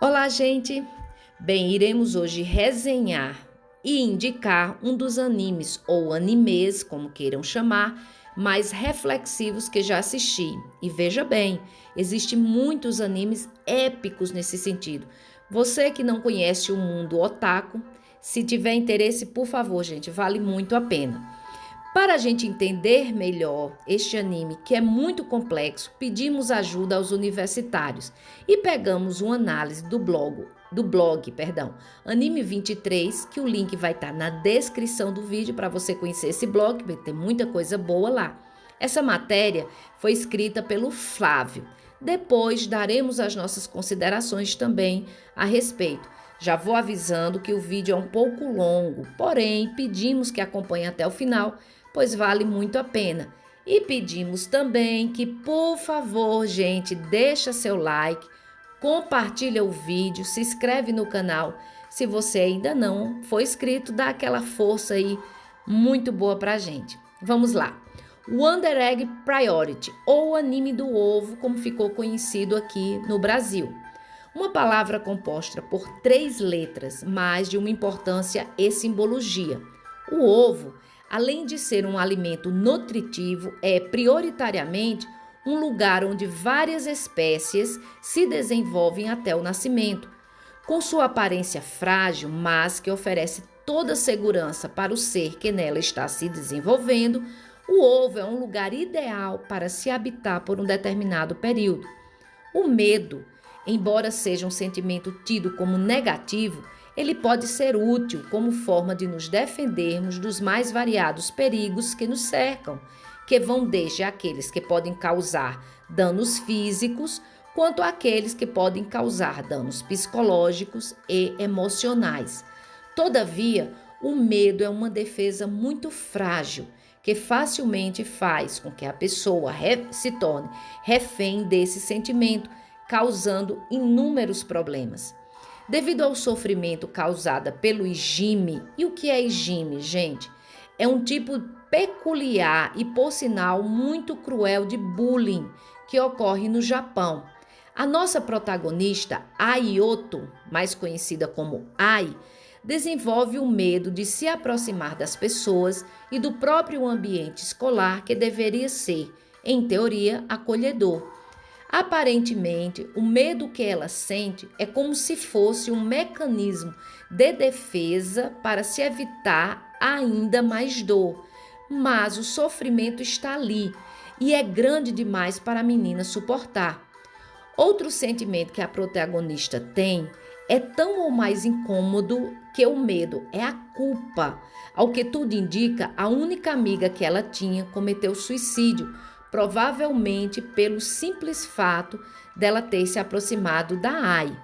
Olá, gente! Bem, iremos hoje resenhar e indicar um dos animes ou animes, como queiram chamar, mais reflexivos que já assisti. E veja bem, existem muitos animes épicos nesse sentido. Você que não conhece o mundo otaku, se tiver interesse, por favor, gente, vale muito a pena. Para a gente entender melhor este anime, que é muito complexo, pedimos ajuda aos universitários e pegamos uma análise do blog Anime 23, que o link vai estar na descrição do vídeo para você conhecer esse blog, porque tem muita coisa boa lá. Essa matéria foi escrita pelo Flávio. Depois daremos as nossas considerações também a respeito. Já vou avisando que o vídeo é um pouco longo, porém pedimos que acompanhe até o final, pois vale muito a pena. E pedimos também que, por favor, gente, deixa seu like, compartilha o vídeo, se inscreve no canal. Se você ainda não for inscrito, dá aquela força aí muito boa pra gente. Vamos lá. Wonder Egg Priority, ou anime do ovo, como ficou conhecido aqui no Brasil. Uma palavra composta por 3 letras, mas de uma importância e simbologia. O ovo, além de ser um alimento nutritivo, é prioritariamente um lugar onde várias espécies se desenvolvem até o nascimento. Com sua aparência frágil, mas que oferece toda a segurança para o ser que nela está se desenvolvendo, o ovo é um lugar ideal para se habitar por um determinado período. O medo, embora seja um sentimento tido como negativo, ele pode ser útil como forma de nos defendermos dos mais variados perigos que nos cercam, que vão desde aqueles que podem causar danos físicos, quanto aqueles que podem causar danos psicológicos e emocionais. Todavia, o medo é uma defesa muito frágil, que facilmente faz com que a pessoa se torne refém desse sentimento, causando inúmeros problemas. Devido ao sofrimento causado pelo Ijime, e o que é Ijime, gente? É um tipo peculiar e, por sinal, muito cruel de bullying que ocorre no Japão. A nossa protagonista, Ayoto, mais conhecida como Ai, desenvolve o medo de se aproximar das pessoas e do próprio ambiente escolar, que deveria ser, em teoria, acolhedor. Aparentemente, o medo que ela sente é como se fosse um mecanismo de defesa para se evitar ainda mais dor, mas o sofrimento está ali e é grande demais para a menina suportar. Outro sentimento que a protagonista tem é tão ou mais incômodo que o medo, é a culpa. Ao que tudo indica, a única amiga que ela tinha cometeu suicídio, provavelmente pelo simples fato dela ter se aproximado da Ai.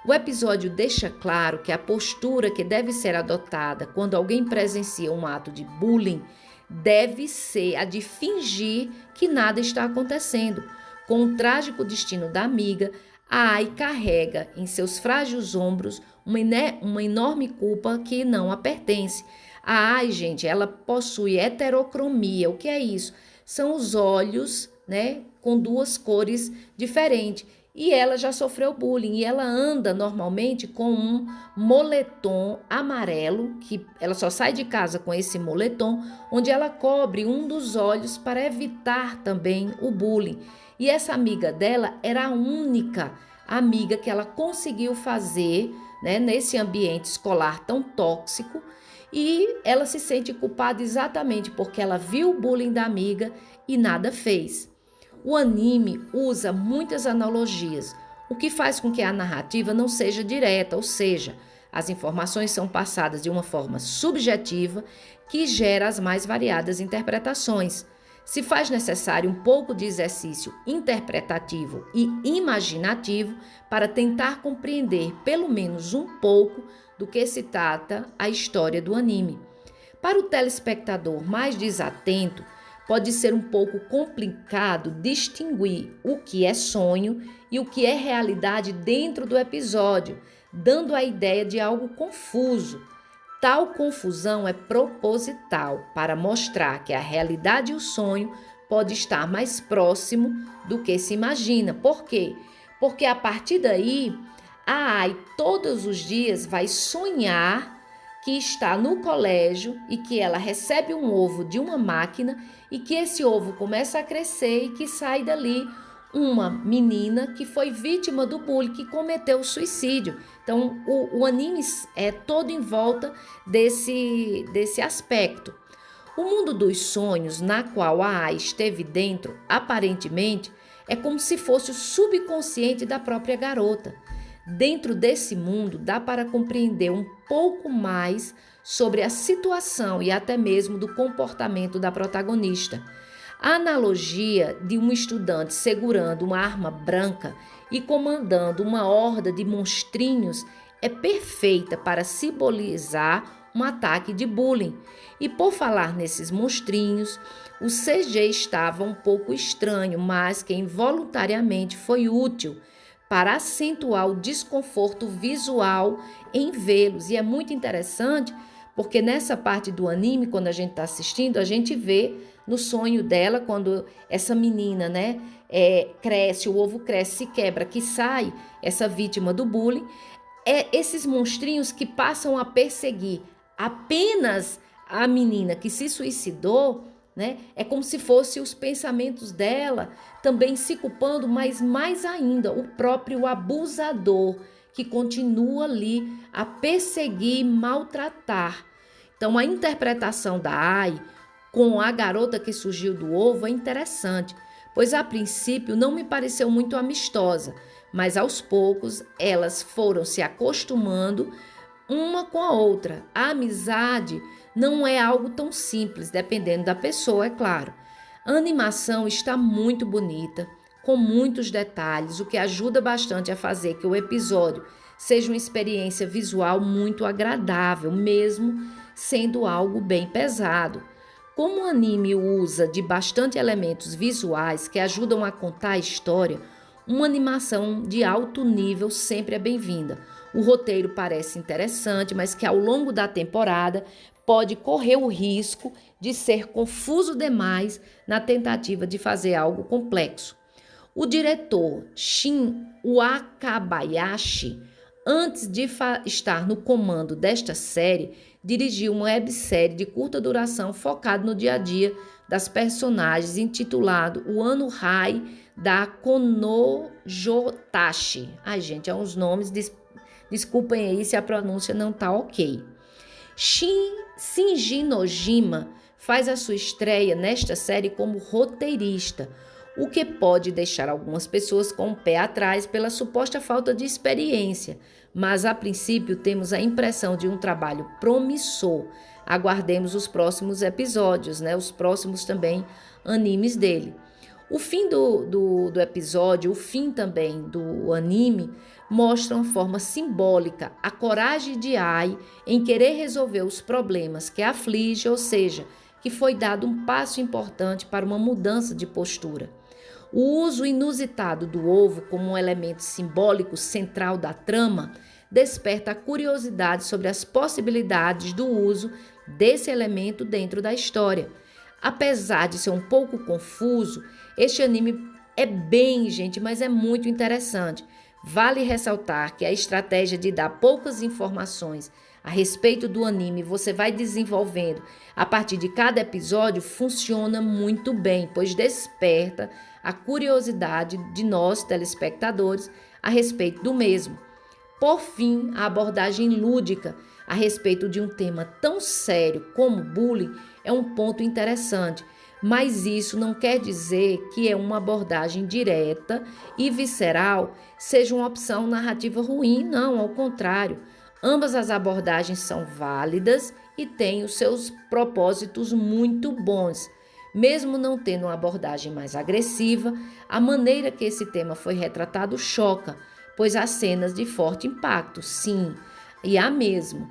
O episódio deixa claro que a postura que deve ser adotada quando alguém presencia um ato de bullying deve ser a de fingir que nada está acontecendo. Com o trágico destino da amiga, a Ai carrega em seus frágeis ombros uma enorme culpa que não a pertence. A Ai, gente, ela possui heterocromia. O que é isso? São os olhos, né, com 2 cores diferentes. E ela já sofreu bullying e ela anda normalmente com um moletom amarelo, que ela só sai de casa com esse moletom, onde ela cobre um dos olhos para evitar também o bullying. E essa amiga dela era a única amiga que ela conseguiu fazer, né, nesse ambiente escolar tão tóxico, e ela se sente culpada exatamente porque ela viu o bullying da amiga e nada fez. O anime usa muitas analogias, o que faz com que a narrativa não seja direta, ou seja, as informações são passadas de uma forma subjetiva que gera as mais variadas interpretações. Se faz necessário um pouco de exercício interpretativo e imaginativo para tentar compreender pelo menos um pouco do que se trata a história do anime. Para o telespectador mais desatento, pode ser um pouco complicado distinguir o que é sonho e o que é realidade dentro do episódio, dando a ideia de algo confuso. Tal confusão é proposital para mostrar que a realidade e o sonho pode estar mais próximo do que se imagina. Por quê? Porque a partir daí A Ai todos os dias vai sonhar que está no colégio e que ela recebe um ovo de uma máquina e que esse ovo começa a crescer e que sai dali uma menina que foi vítima do bullying, que cometeu suicídio. Então, o anime é todo em volta desse aspecto. O mundo dos sonhos, na qual a Ai esteve dentro, aparentemente, é como se fosse o subconsciente da própria garota. Dentro desse mundo, dá para compreender um pouco mais sobre a situação e até mesmo do comportamento da protagonista. A analogia de um estudante segurando uma arma branca e comandando uma horda de monstrinhos é perfeita para simbolizar um ataque de bullying. E por falar nesses monstrinhos, o CG estava um pouco estranho, mas que involuntariamente foi útil para acentuar o desconforto visual em vê-los. E é muito interessante porque nessa parte do anime, quando a gente está assistindo, a gente vê no sonho dela, quando essa menina, cresce, o ovo cresce, se quebra, que sai essa vítima do bullying, esses monstrinhos que passam a perseguir apenas a menina que se suicidou, né? É como se fossem os pensamentos dela também se culpando, mas mais ainda o próprio abusador que continua ali a perseguir e maltratar. Então a interpretação da Ai com a garota que surgiu do ovo é interessante, pois a princípio não me pareceu muito amistosa, mas aos poucos elas foram se acostumando uma com a outra. A amizade não é algo tão simples, dependendo da pessoa, é claro. A animação está muito bonita, com muitos detalhes, o que ajuda bastante a fazer que o episódio seja uma experiência visual muito agradável, mesmo sendo algo bem pesado. Como o anime usa de bastante elementos visuais que ajudam a contar a história, uma animação de alto nível sempre é bem-vinda. O roteiro parece interessante, mas que ao longo da temporada pode correr o risco de ser confuso demais na tentativa de fazer algo complexo. O diretor Shin Wakabayashi, antes de estar no comando desta série, dirigiu uma websérie de curta duração focada no dia a dia das personagens, intitulado O Ano Hai da Konojotashi. Ai, gente, é uns nomes, desculpem aí se a pronúncia não tá ok. Shinji Nojima faz a sua estreia nesta série como roteirista, o que pode deixar algumas pessoas com o pé atrás pela suposta falta de experiência, mas a princípio temos a impressão de um trabalho promissor. Aguardemos os próximos episódios, os próximos também animes dele. O fim do episódio, o fim também do anime, mostra uma forma simbólica a coragem de Ai em querer resolver os problemas que aflige, ou seja, que foi dado um passo importante para uma mudança de postura. O uso inusitado do ovo como um elemento simbólico central da trama desperta a curiosidade sobre as possibilidades do uso desse elemento dentro da história. Apesar de ser um pouco confuso, este anime é bem, gente, mas é muito interessante. Vale ressaltar que a estratégia de dar poucas informações a respeito do anime você vai desenvolvendo a partir de cada episódio funciona muito bem, pois desperta a curiosidade de nós, telespectadores, a respeito do mesmo. Por fim, a abordagem lúdica a respeito de um tema tão sério como bullying é um ponto interessante, mas isso não quer dizer que é uma abordagem direta e visceral seja uma opção narrativa ruim, não, ao contrário. Ambas as abordagens são válidas e têm os seus propósitos muito bons. Mesmo não tendo uma abordagem mais agressiva, a maneira que esse tema foi retratado choca, pois há cenas de forte impacto, sim, e há mesmo,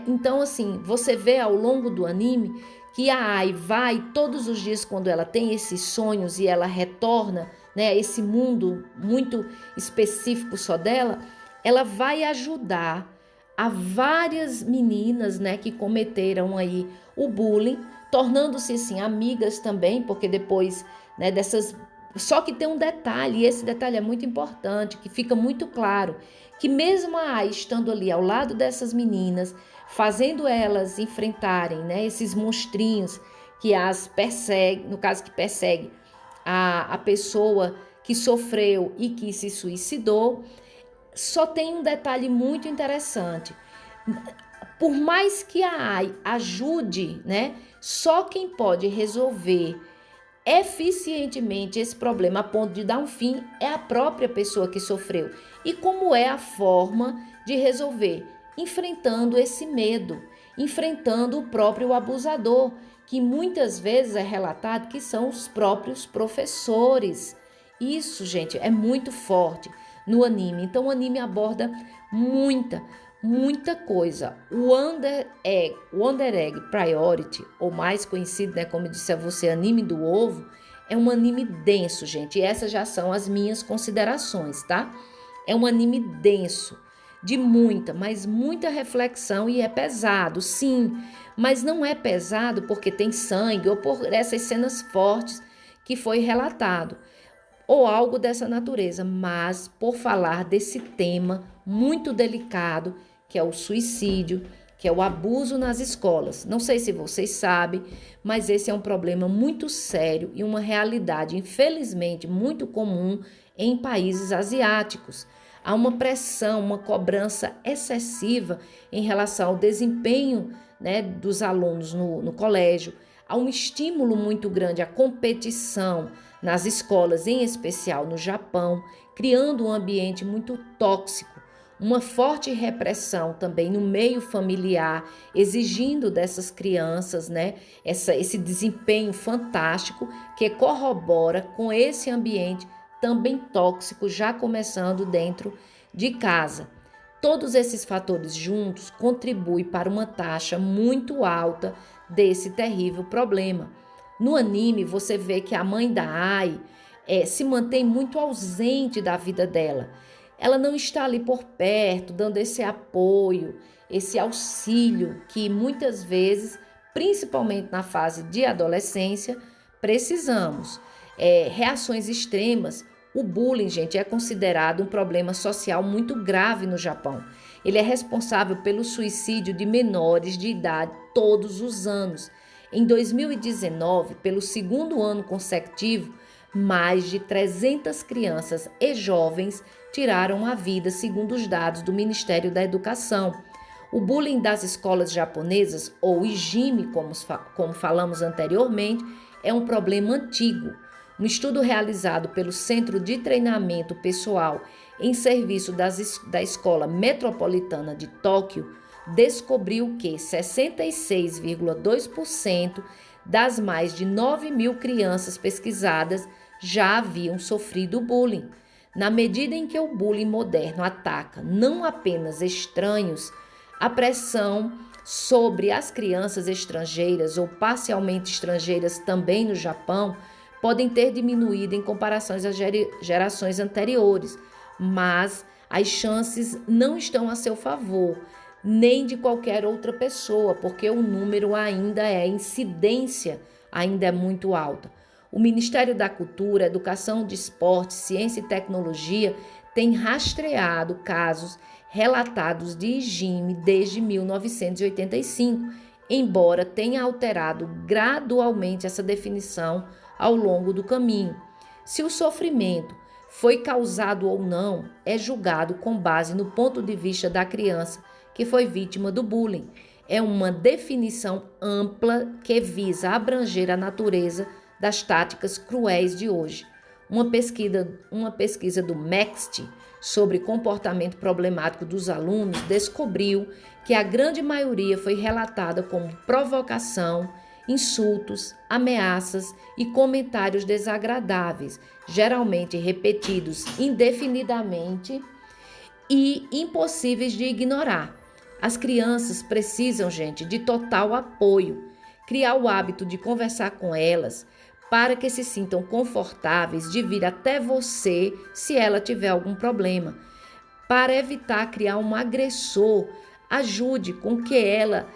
Então, assim, você vê ao longo do anime que a Ai vai todos os dias quando ela tem esses sonhos e ela retorna, a esse mundo muito específico só dela, ela vai ajudar a várias meninas, que cometeram aí o bullying, tornando-se assim amigas também, porque depois, dessas Só que tem um detalhe, e esse detalhe é muito importante, que fica muito claro, que mesmo a AI estando ali ao lado dessas meninas, fazendo elas enfrentarem, né, esses monstrinhos que as perseguem, no caso que persegue a pessoa que sofreu e que se suicidou, só tem um detalhe muito interessante. Por mais que a AI ajude, né, só quem pode resolver eficientemente esse problema a ponto de dar um fim é a própria pessoa que sofreu. E como é a forma de resolver? Enfrentando esse medo, enfrentando o próprio abusador, que muitas vezes é relatado que são os próprios professores. Isso, gente, é muito forte no anime. Então o anime aborda muita coisa. O Wonder Egg Priority, ou mais conhecido, né, como eu disse a você, anime do ovo, é um anime denso, gente. E essas já são as minhas considerações, tá? É um anime denso, de mas muita reflexão, e é pesado, sim. Mas não é pesado porque tem sangue ou por essas cenas fortes que foi relatado, ou algo dessa natureza, mas por falar desse tema muito delicado, que é o suicídio, que é o abuso nas escolas. Não sei se vocês sabem, mas esse é um problema muito sério e uma realidade, infelizmente, muito comum em países asiáticos. Há uma pressão, uma cobrança excessiva em relação ao desempenho, né, dos alunos no colégio. Há um estímulo muito grande à competição nas escolas, em especial no Japão, criando um ambiente muito tóxico, uma forte repressão também no meio familiar, exigindo dessas crianças, né, esse desempenho fantástico que corrobora com esse ambiente também tóxico, já começando dentro de casa. Todos esses fatores juntos contribuem para uma taxa muito alta desse terrível problema. No anime, você vê que a mãe da Ai se mantém muito ausente da vida dela. Ela não está ali por perto, dando esse apoio, esse auxílio que muitas vezes, principalmente na fase de adolescência, precisamos. Reações extremas. O bullying, gente, é considerado um problema social muito grave no Japão. Ele é responsável pelo suicídio de menores de idade todos os anos. Em 2019, pelo segundo ano consecutivo, mais de 300 crianças e jovens tiraram a vida, segundo os dados do Ministério da Educação. O bullying das escolas japonesas, ou hijime, como falamos anteriormente, é um problema antigo. Um estudo realizado pelo Centro de Treinamento Pessoal em Serviço da Escola Metropolitana de Tóquio descobriu que 66,2% das mais de 9.000 crianças pesquisadas já haviam sofrido bullying. Na medida em que o bullying moderno ataca não apenas estranhos, a pressão sobre as crianças estrangeiras ou parcialmente estrangeiras também no Japão podem ter diminuído em comparação às gerações anteriores, mas as chances não estão a seu favor, nem de qualquer outra pessoa, porque o número ainda a incidência ainda é muito alta. O Ministério da Cultura, Educação de Esporte, Ciência e Tecnologia tem rastreado casos relatados de hijime desde 1985, embora tenha alterado gradualmente essa definição ao longo do caminho. Se o sofrimento foi causado ou não, é julgado com base no ponto de vista da criança que foi vítima do bullying. É uma definição ampla que visa abranger a natureza das táticas cruéis de hoje. Uma pesquisa do MEXT sobre comportamento problemático dos alunos descobriu que a grande maioria foi relatada como provocação, insultos, ameaças e comentários desagradáveis, geralmente repetidos indefinidamente e impossíveis de ignorar. As crianças precisam, gente, de total apoio. Criar o hábito de conversar com elas para que se sintam confortáveis de vir até você se ela tiver algum problema. Para evitar criar um agressor, ajude com que ela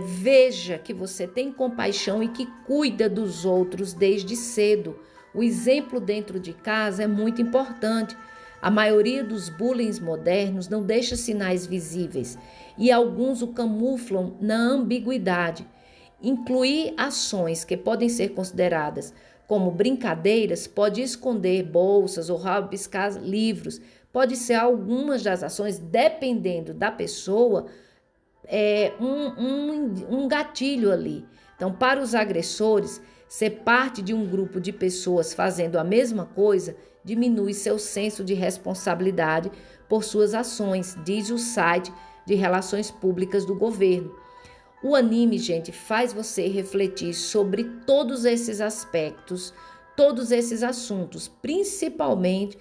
veja que você tem compaixão e que cuida dos outros desde cedo. O exemplo dentro de casa é muito importante. A maioria dos bullying modernos não deixa sinais visíveis e alguns o camuflam na ambiguidade. Incluir ações que podem ser consideradas como brincadeiras pode esconder bolsas ou rabiscar livros. Pode ser algumas das ações, dependendo da pessoa, um gatilho ali. Então, para os agressores, ser parte de um grupo de pessoas fazendo a mesma coisa diminui seu senso de responsabilidade por suas ações, diz o site de relações públicas do governo. O anime, gente, faz você refletir sobre todos esses aspectos, todos esses assuntos, principalmente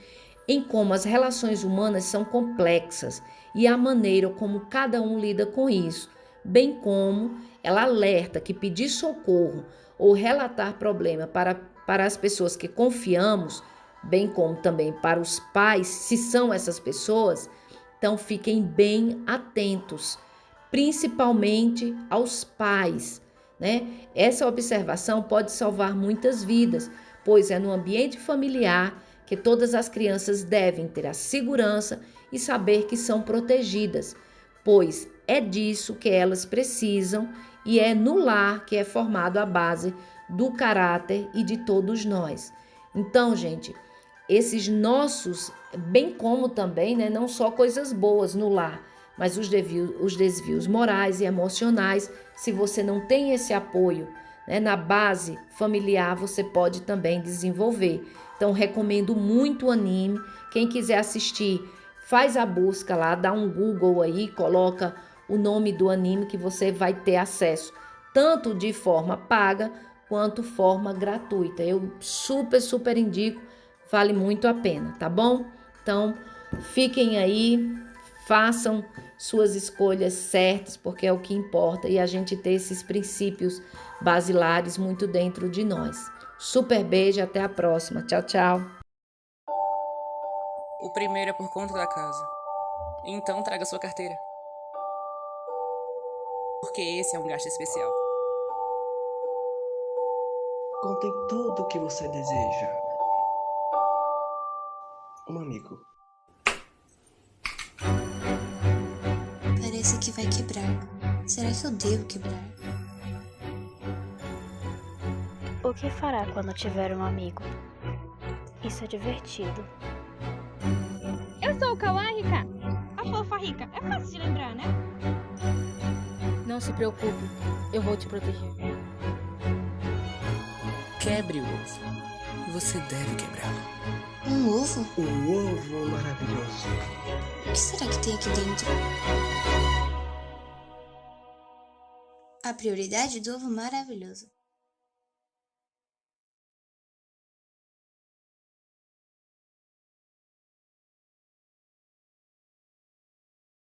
em como as relações humanas são complexas e a maneira como cada um lida com isso, bem como ela alerta que pedir socorro ou relatar problema para as pessoas que confiamos, bem como também para os pais, se são essas pessoas, então fiquem bem atentos, principalmente aos pais, né? Essa observação pode salvar muitas vidas, pois é no ambiente familiar que todas as crianças devem ter a segurança e saber que são protegidas, pois é disso que elas precisam e é no lar que é formado a base do caráter e de todos nós. Então, gente, esses nossos, bem como também, né, não só coisas boas no lar, mas os desvios morais e emocionais, se você não tem esse apoio, né, na base familiar, você pode também desenvolver. Então, recomendo muito o anime. Quem quiser assistir, faz a busca lá, dá um Google aí, coloca o nome do anime que você vai ter acesso, tanto de forma paga quanto forma gratuita. Eu super indico, vale muito a pena, tá bom? Então, fiquem aí, façam suas escolhas certas, porque é o que importa, e a gente ter esses princípios basilares muito dentro de nós. Super beijo, até a próxima. Tchau, tchau. O primeiro é por conta da casa. Então traga sua carteira. Porque esse é um gasto especial. Contém tudo o que você deseja. Um amigo. Parece que vai quebrar. Será que eu devo quebrar? O que fará quando tiver um amigo? Isso é divertido. Eu sou o Kawaii Rika, a fofa rica. É fácil de lembrar, né? Não se preocupe, eu vou te proteger. Quebre o ovo. Você deve quebrá-lo. Um ovo? Um ovo maravilhoso. O que será que tem aqui dentro? A prioridade do ovo maravilhoso.